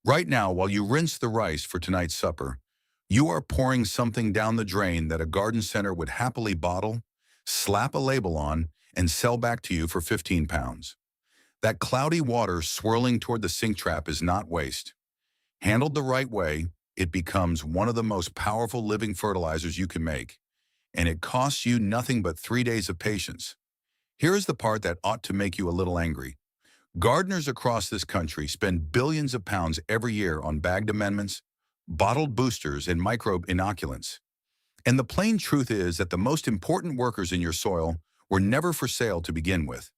Right now, while you rinse the rice for tonight's supper, you are pouring something down the drain that a garden center would happily bottle, slap a label on, and sell back to you for 15 pounds. That cloudy water swirling toward the sink trap is not waste. Handled the right way, it becomes one of the most powerful living fertilizers you can make, and it costs you nothing but 3 days of patience. Here is the part that ought to make you a little angry. Gardeners across this country spend billions of pounds every year on bagged amendments, bottled boosters, and microbe inoculants. And the plain truth is that the most important workers in your soil were never for sale to begin with.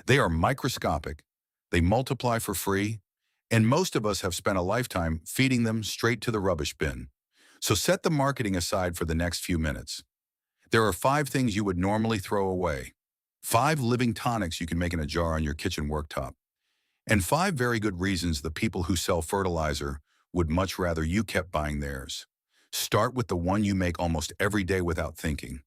They are microscopic, they multiply for free, and most of us have spent a lifetime feeding them straight to the rubbish bin. So set the marketing aside for the next few minutes. There are 5 things you would normally throw away. 5 living tonics you can make in a jar on your kitchen worktop. And 5 very good reasons the people who sell fertilizer would much rather you kept buying theirs. Start with the one you make almost every day without thinking.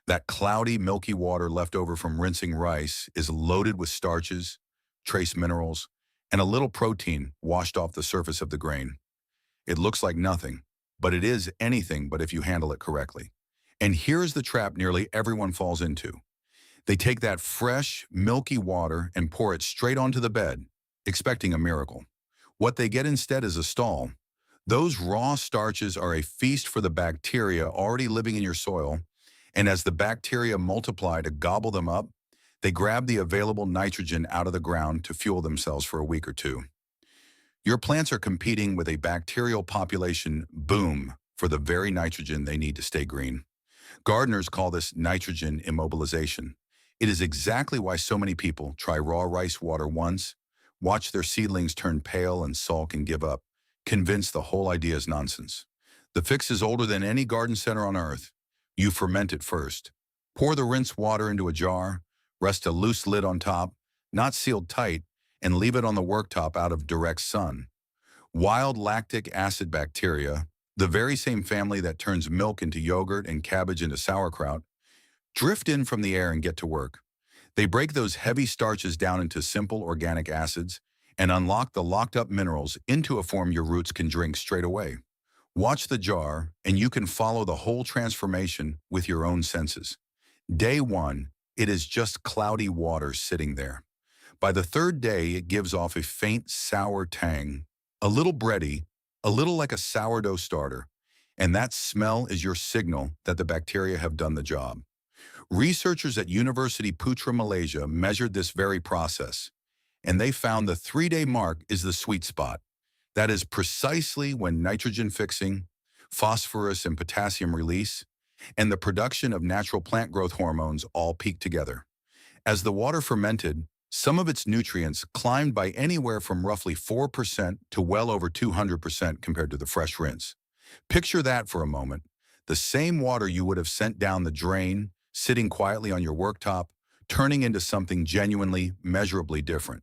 That cloudy, milky water left over from rinsing rice is loaded with starches, trace minerals, and a little protein washed off the surface of the grain. It looks like nothing, but it is anything but if you handle it correctly. And here's the trap nearly everyone falls into. They take that fresh, milky water and pour it straight onto the bed, expecting a miracle. What they get instead is a stall. Those raw starches are a feast for the bacteria already living in your soil, and as the bacteria multiply to gobble them up, they grab the available nitrogen out of the ground to fuel themselves for a week or two. Your plants are competing with a bacterial population boom for the very nitrogen they need to stay green. Gardeners call this nitrogen immobilization. It is exactly why so many people try raw rice water once, watch their seedlings turn pale and sulk and give up, convinced the whole idea is nonsense. The fix is older than any garden center on earth. You ferment it first. Pour the rinsed water into a jar, rest a loose lid on top, not sealed tight, and leave it on the worktop out of direct sun. Wild lactic acid bacteria, the very same family that turns milk into yogurt and cabbage into sauerkraut, drift in from the air and get to work. They break those heavy starches down into simple organic acids and unlock the locked-up minerals into a form your roots can drink straight away. Watch the jar, and you can follow the whole transformation with your own senses. Day 1, it is just cloudy water sitting there. By the 3rd day, it gives off a faint sour tang, a little bready, a little like a sourdough starter, and that smell is your signal that the bacteria have done the job. Researchers at University Putra, Malaysia measured this very process, and they found the 3-day mark is the sweet spot. That is precisely when nitrogen fixing, phosphorus and potassium release, and the production of natural plant growth hormones all peak together. As the water fermented, some of its nutrients climbed by anywhere from roughly 4% to well over 200% compared to the fresh rinse. Picture that for a moment. The same water you would have sent down the drain, sitting quietly on your worktop, turning into something genuinely, measurably different.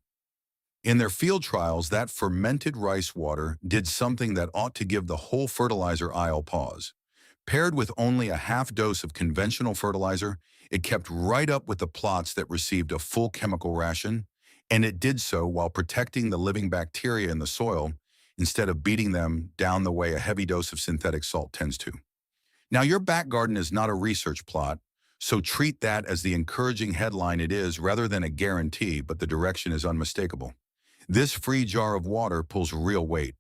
In their field trials, that fermented rice water did something that ought to give the whole fertilizer aisle pause. Paired with only a half dose of conventional fertilizer, it kept right up with the plots that received a full chemical ration, and it did so while protecting the living bacteria in the soil instead of beating them down the way a heavy dose of synthetic salt tends to. Now, your back garden is not a research plot, so treat that as the encouraging headline it is rather than a guarantee, but the direction is unmistakable. This free jar of water pulls real weight.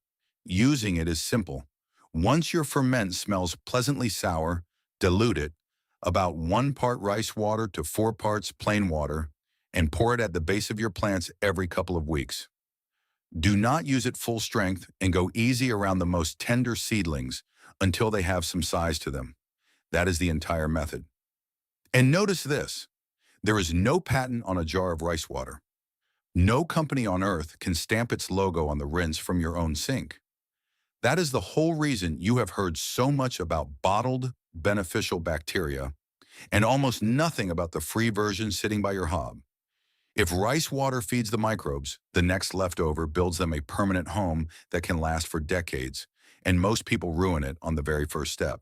Using it is simple. Once your ferment smells pleasantly sour, dilute it, about 1 part rice water to 4 parts plain water, and pour it at the base of your plants every couple of weeks. Do not use it full strength and go easy around the most tender seedlings until they have some size to them. That is the entire method. And notice this, there is no patent on a jar of rice water. No company on earth can stamp its logo on the rinse from your own sink. That is the whole reason you have heard so much about bottled, beneficial bacteria and almost nothing about the free version sitting by your hob. If rice water feeds the microbes, the next leftover builds them a permanent home that can last for decades, and most people ruin it on the very first step.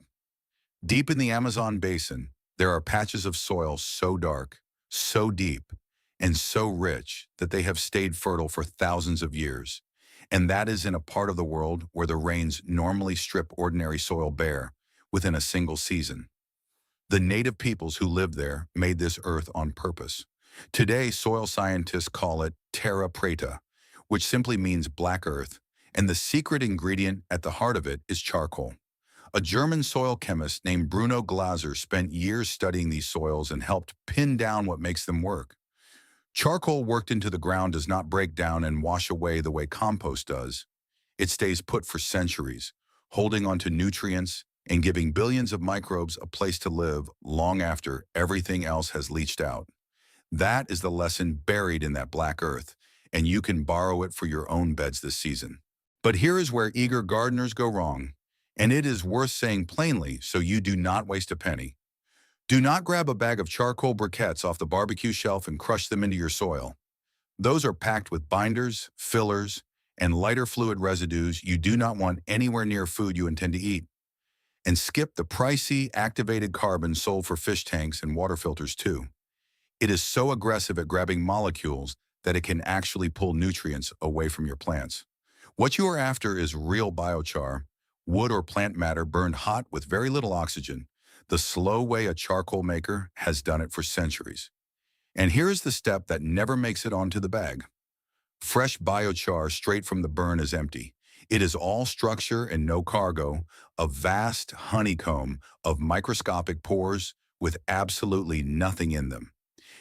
Deep in the Amazon basin, there are patches of soil so dark, so deep, and so rich that they have stayed fertile for thousands of years. And that is in a part of the world where the rains normally strip ordinary soil bare within a single season. The native peoples who lived there made this earth on purpose. Today, soil scientists call it terra preta, which simply means black earth, and the secret ingredient at the heart of it is charcoal. A German soil chemist named Bruno Glaser spent years studying these soils and helped pin down what makes them work. Charcoal worked into the ground does not break down and wash away the way compost does. It stays put for centuries, holding onto nutrients and giving billions of microbes a place to live long after everything else has leached out. That is the lesson buried in that black earth, and you can borrow it for your own beds this season. But here is where eager gardeners go wrong, and it is worth saying plainly so you do not waste a penny. Do not grab a bag of charcoal briquettes off the barbecue shelf and crush them into your soil. Those are packed with binders, fillers, and lighter fluid residues you do not want anywhere near food you intend to eat. And skip the pricey activated carbon sold for fish tanks and water filters too. It is so aggressive at grabbing molecules that it can actually pull nutrients away from your plants. What you are after is real biochar, wood or plant matter burned hot with very little oxygen, the slow way a charcoal maker has done it for centuries. And here is the step that never makes it onto the bag. Fresh biochar straight from the burn is empty. It is all structure and no cargo, a vast honeycomb of microscopic pores with absolutely nothing in them.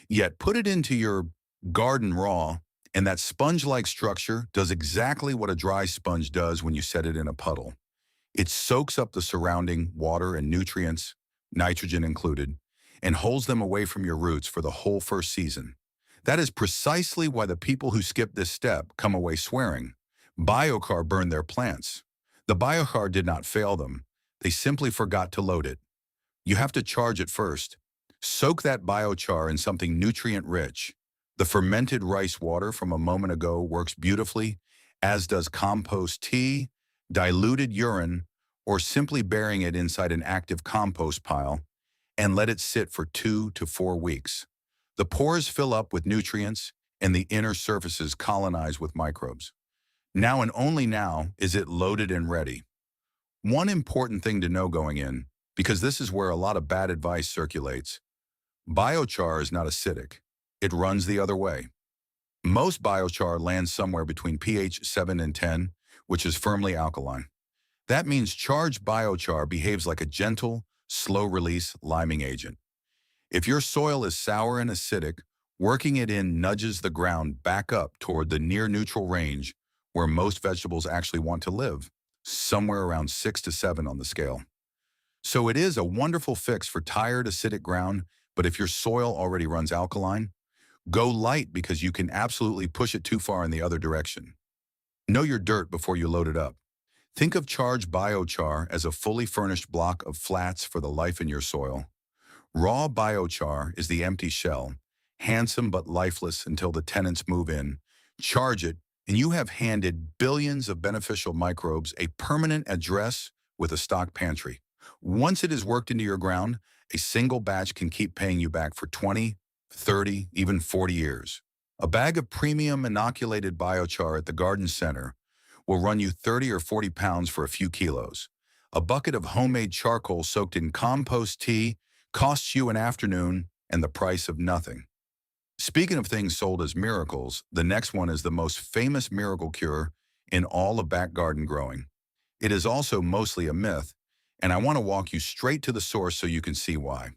Yet put it into your garden raw, and that sponge-like structure does exactly what a dry sponge does when you set it in a puddle. It soaks up the surrounding water and nutrients, nitrogen included, and holds them away from your roots for the whole first season. That is precisely why the people who skip this step come away swearing. Biochar burned their plants. The biochar did not fail them. They simply forgot to load it. You have to charge it first. Soak that biochar in something nutrient-rich. The fermented rice water from a moment ago works beautifully, as does compost tea, diluted urine, or simply burying it inside an active compost pile, and let it sit for 2 to 4 weeks. The pores fill up with nutrients, and the inner surfaces colonize with microbes. Now and only now is it loaded and ready. One important thing to know going in, because this is where a lot of bad advice circulates, biochar is not acidic. It runs the other way. Most biochar lands somewhere between pH 7 and 10, which is firmly alkaline. That means charged biochar behaves like a gentle, slow-release liming agent. If your soil is sour and acidic, working it in nudges the ground back up toward the near-neutral range where most vegetables actually want to live, somewhere around 6 to 7 on the scale. So it is a wonderful fix for tired, acidic ground, but if your soil already runs alkaline, go light because you can absolutely push it too far in the other direction. Know your dirt before you load it up. Think of charged biochar as a fully furnished block of flats for the life in your soil. Raw biochar is the empty shell, handsome but lifeless until the tenants move in. Charge it, and you have handed billions of beneficial microbes a permanent address with a stock pantry. Once it is worked into your ground, a single batch can keep paying you back for 20, 30, even 40 years. A bag of premium inoculated biochar at the garden center will run you 30 or 40 pounds for a few kilos. A bucket of homemade charcoal soaked in compost tea costs you an afternoon and the price of nothing. Speaking of things sold as miracles, the next one is the most famous miracle cure in all of back garden growing. It is also mostly a myth, and I want to walk you straight to the source so you can see why.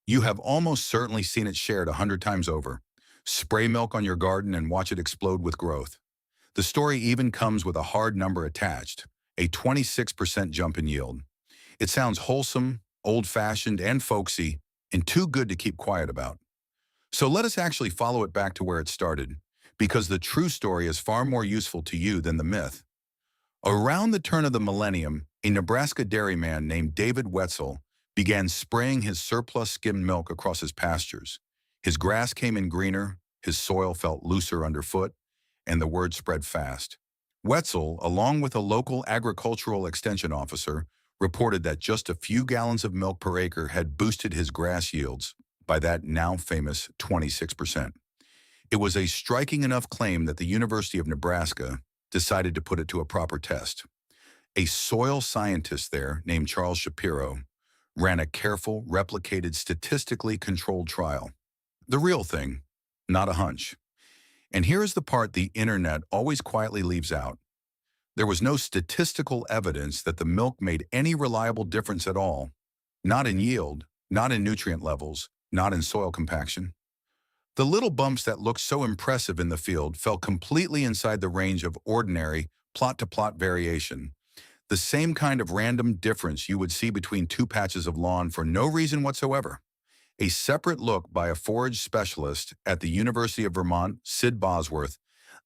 You have almost certainly seen it shared 100 times over. Spray milk on your garden and watch it explode with growth. The story even comes with a hard number attached, a 26% jump in yield. It sounds wholesome, old-fashioned, and folksy, and too good to keep quiet about. So let us actually follow it back to where it started, because the true story is far more useful to you than the myth. Around the turn of the millennium, a Nebraska dairyman named David Wetzel began spraying his surplus skimmed milk across his pastures. His grass came in greener, his soil felt looser underfoot, and the word spread fast. Wetzel, along with a local agricultural extension officer, reported that just a few gallons of milk per acre had boosted his grass yields by that now famous 26%. It was a striking enough claim that the University of Nebraska, decided to put it to a proper test. A soil scientist there named Charles Shapiro ran a careful, replicated, statistically controlled trial. The real thing, not a hunch. And here is the part the internet always quietly leaves out. There was no statistical evidence that the milk made any reliable difference at all. Not in yield, not in nutrient levels, not in soil compaction. The little bumps that looked so impressive in the field fell completely inside the range of ordinary, plot-to-plot variation. The same kind of random difference you would see between two patches of lawn for no reason whatsoever. A separate look by a forage specialist at the University of Vermont, Sid Bosworth,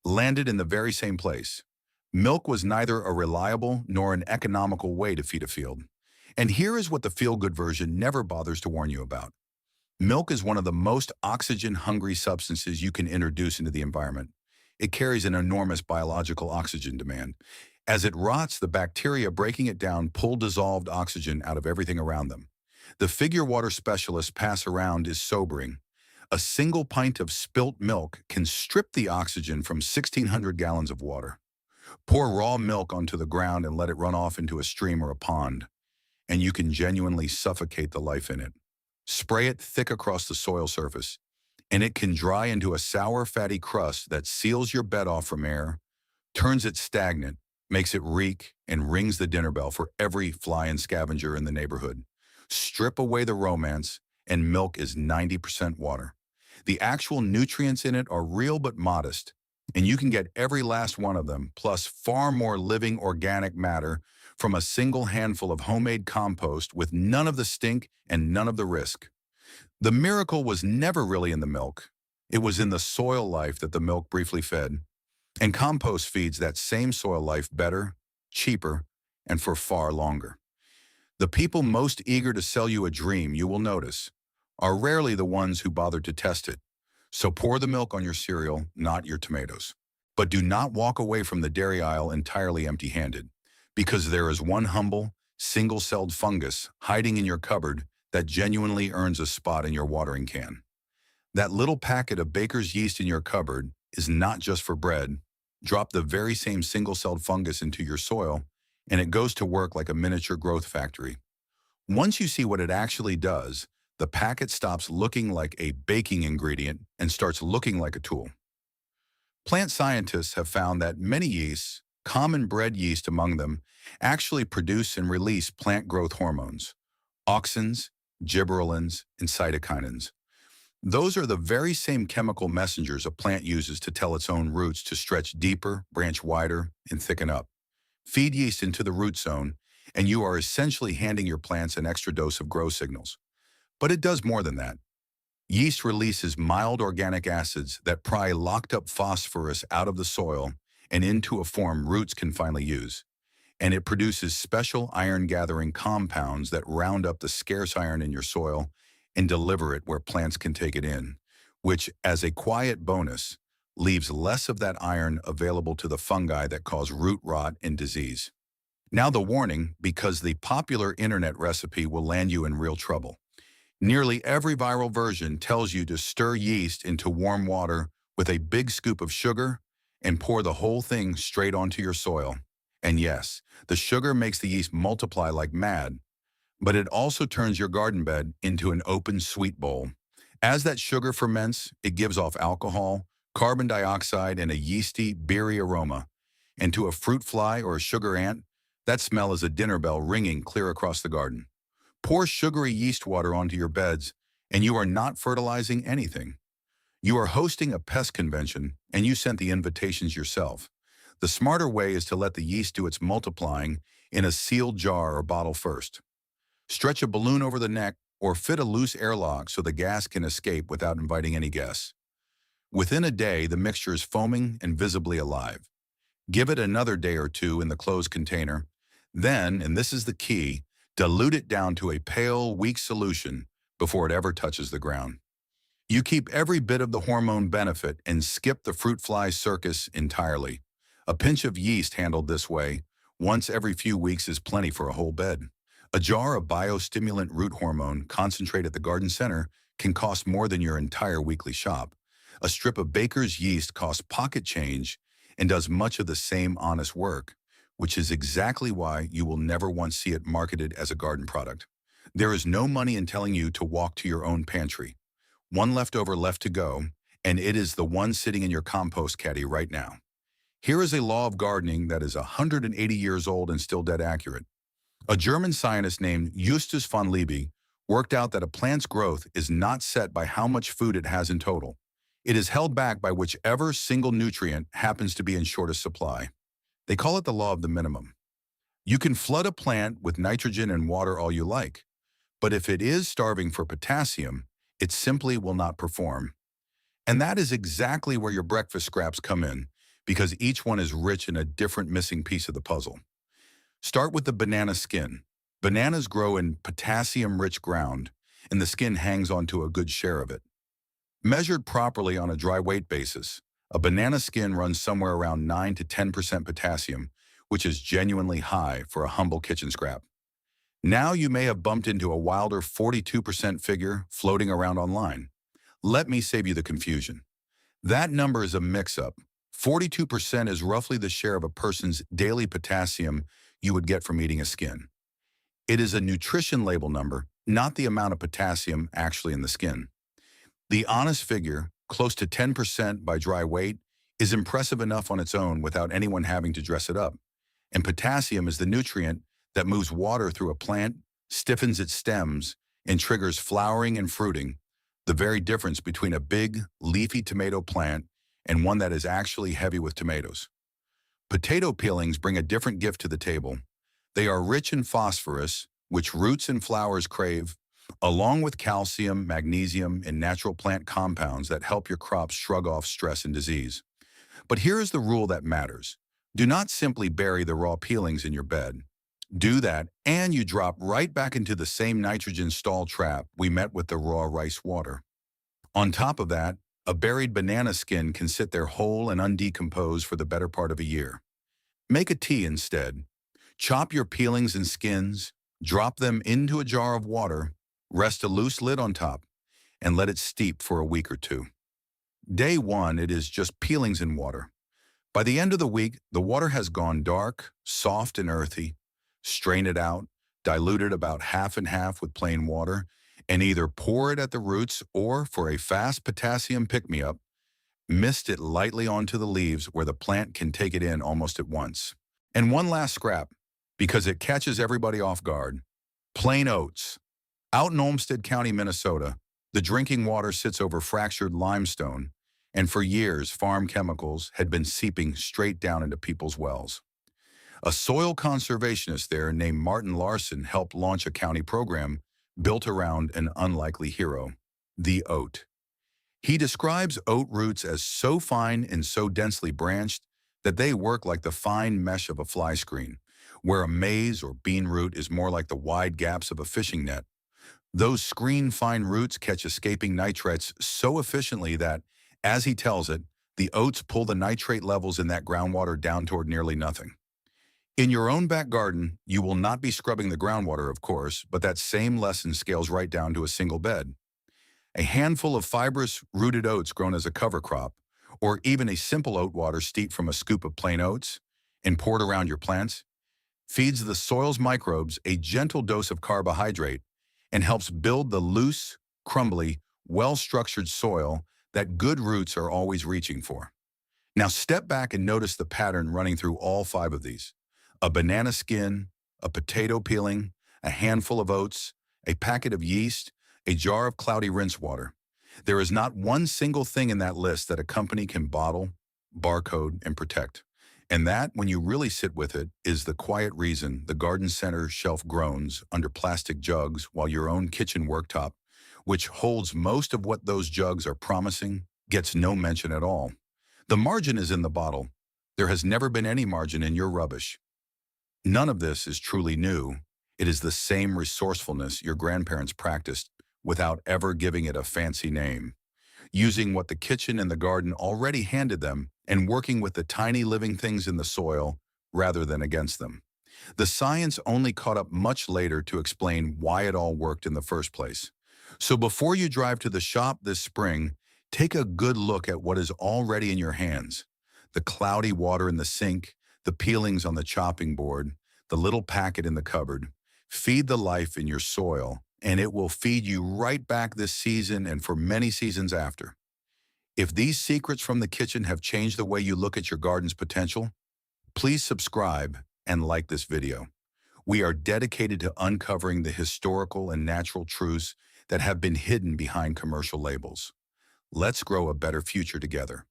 landed in the very same place. Milk was neither a reliable nor an economical way to feed a field. And here is what the feel-good version never bothers to warn you about. Milk is one of the most oxygen-hungry substances you can introduce into the environment. It carries an enormous biological oxygen demand. As it rots, the bacteria breaking it down pull dissolved oxygen out of everything around them. The figure water specialists pass around is sobering. A single pint of spilt milk can strip the oxygen from 1,600 gallons of water. Pour raw milk onto the ground and let it run off into a stream or a pond, and you can genuinely suffocate the life in it. Spray it thick across the soil surface, and it can dry into a sour, fatty crust that seals your bed off from air, turns it stagnant, makes it reek, and rings the dinner bell for every fly and scavenger in the neighborhood. Strip away the romance, and milk is 90% water. The actual nutrients in it are real but modest, and you can get every last one of them, plus far more living organic matter from a single handful of homemade compost with none of the stink and none of the risk. The miracle was never really in the milk. It was in the soil life that the milk briefly fed. And compost feeds that same soil life better, cheaper, and for far longer. The people most eager to sell you a dream, you will notice, are rarely the ones who bother to test it. So pour the milk on your cereal, not your tomatoes. But do not walk away from the dairy aisle entirely empty-handed, because there is one humble, single-celled fungus hiding in your cupboard that genuinely earns a spot in your watering can. That little packet of baker's yeast in your cupboard is not just for bread. Drop the very same single-celled fungus into your soil, and it goes to work like a miniature growth factory. Once you see what it actually does, the packet stops looking like a baking ingredient and starts looking like a tool. Plant scientists have found that many yeasts, common bread yeast among them, actually produce and release plant growth hormones, auxins, gibberellins, and cytokinins. Those are the very same chemical messengers a plant uses to tell its own roots to stretch deeper, branch wider, and thicken up. Feed yeast into the root zone, and you are essentially handing your plants an extra dose of grow signals. But it does more than that. Yeast releases mild organic acids that pry locked-up phosphorus out of the soil and into a form roots can finally use. And it produces special iron-gathering compounds that round up the scarce iron in your soil and deliver it where plants can take it in, which, as a quiet bonus, leaves less of that iron available to the fungi that cause root rot and disease. Now the warning, because the popular internet recipe will land you in real trouble. Nearly every viral version tells you to stir yeast into warm water with a big scoop of sugar and pour the whole thing straight onto your soil. And yes, the sugar makes the yeast multiply like mad, but it also turns your garden bed into an open sweet bowl. As that sugar ferments, it gives off alcohol, carbon dioxide, and a yeasty, beery aroma. And to a fruit fly or a sugar ant, that smell is a dinner bell ringing clear across the garden. Pour sugary yeast water onto your beds, and you are not fertilizing anything. You are hosting a pest convention, and you sent the invitations yourself. The smarter way is to let the yeast do its multiplying in a sealed jar or bottle first. Stretch a balloon over the neck or fit a loose airlock so the gas can escape without inviting any guests. Within a day, the mixture is foaming and visibly alive. Give it another day or two in the closed container. Then, and this is the key, dilute it down to a pale, weak solution before it ever touches the ground. You keep every bit of the hormone benefit and skip the fruit fly circus entirely. A pinch of yeast handled this way, once every few weeks is plenty for a whole bed. A jar of biostimulant root hormone concentrate at the garden center can cost more than your entire weekly shop. A strip of baker's yeast costs pocket change, and does much of the same honest work, which is exactly why you will never once see it marketed as a garden product. There is no money in telling you to walk to your own pantry. One leftover left to go, and it is the one sitting in your compost caddy right now. Here is a law of gardening that is 180 years old and still dead accurate. A German scientist named Justus von Liebig worked out that a plant's growth is not set by how much food it has in total. It is held back by whichever single nutrient happens to be in shortest supply. They call it the law of the minimum. You can flood a plant with nitrogen and water all you like, but if it is starving for potassium, it simply will not perform. And that is exactly where your breakfast scraps come in, because each one is rich in a different missing piece of the puzzle. Start with the banana skin. Bananas grow in potassium-rich ground, and the skin hangs onto a good share of it. Measured properly on a dry weight basis, a banana skin runs somewhere around 9 to 10% potassium, which is genuinely high for a humble kitchen scrap. Now you may have bumped into a wilder 42% figure floating around online. Let me save you the confusion. That number is a mix-up. 42% is roughly the share of a person's daily potassium you would get from eating a skin. It is a nutrition label number, not the amount of potassium actually in the skin. The honest figure, close to 10% by dry weight, is impressive enough on its own without anyone having to dress it up. And potassium is the nutrient that moves water through a plant, stiffens its stems, and triggers flowering and fruiting, the very difference between a big, leafy tomato plant and one that is actually heavy with tomatoes. Potato peelings bring a different gift to the table. They are rich in phosphorus, which roots and flowers crave, along with calcium, magnesium, and natural plant compounds that help your crops shrug off stress and disease. But here is the rule that matters. Do not simply bury the raw peelings in your bed. Do that, and you drop right back into the same nitrogen stall trap we met with the raw rice water. On top of that, a buried banana skin can sit there whole and undecomposed for the better part of a year. Make a tea instead. Chop your peelings and skins, drop them into a jar of water, rest a loose lid on top, and let it steep for a week or two. Day 1, it is just peelings and water. By the end of the week, the water has gone dark, soft, and earthy. Strain it out, dilute it about half and half with plain water, and either pour it at the roots or, for a fast potassium pick-me-up, mist it lightly onto the leaves where the plant can take it in almost at once. And one last scrap, because it catches everybody off guard. Plain oats. Out in Olmsted County, Minnesota, the drinking water sits over fractured limestone, and for years farm chemicals had been seeping straight down into people's wells. A soil conservationist there named Martin Larson helped launch a county program built around an unlikely hero, the oat. He describes oat roots as so fine and so densely branched that they work like the fine mesh of a fly screen, where a maize or bean root is more like the wide gaps of a fishing net. Those screen-fine roots catch escaping nitrates so efficiently that, as he tells it, the oats pull the nitrate levels in that groundwater down toward nearly nothing. In your own back garden, you will not be scrubbing the groundwater, of course, but that same lesson scales right down to a single bed. A handful of fibrous, rooted oats grown as a cover crop, or even a simple oat water steeped from a scoop of plain oats and poured around your plants, feeds the soil's microbes a gentle dose of carbohydrate and helps build the loose, crumbly, well-structured soil that good roots are always reaching for. Now step back and notice the pattern running through all 5 of these. A banana skin, a potato peeling, a handful of oats, a packet of yeast, a jar of cloudy rinse water. There is not one single thing in that list that a company can bottle, barcode, and protect. And that, when you really sit with it, is the quiet reason the garden center shelf groans under plastic jugs while your own kitchen worktop, which holds most of what those jugs are promising, gets no mention at all. The margin is in the bottle. There has never been any margin in your rubbish. None of this is truly new. It is the same resourcefulness your grandparents practiced without ever giving it a fancy name, using what the kitchen and the garden already handed them and working with the tiny living things in the soil rather than against them. The science only caught up much later to explain why it all worked in the first place. So before you drive to the shop this spring, take a good look at what is already in your hands. The cloudy water in the sink, the peelings on the chopping board, the little packet in the cupboard. Feed the life in your soil, and it will feed you right back this season and for many seasons after. If these secrets from the kitchen have changed the way you look at your garden's potential, please subscribe and like this video. We are dedicated to uncovering the historical and natural truths that have been hidden behind commercial labels. Let's grow a better future together.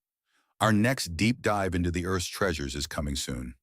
Our next deep dive into the Earth's treasures is coming soon.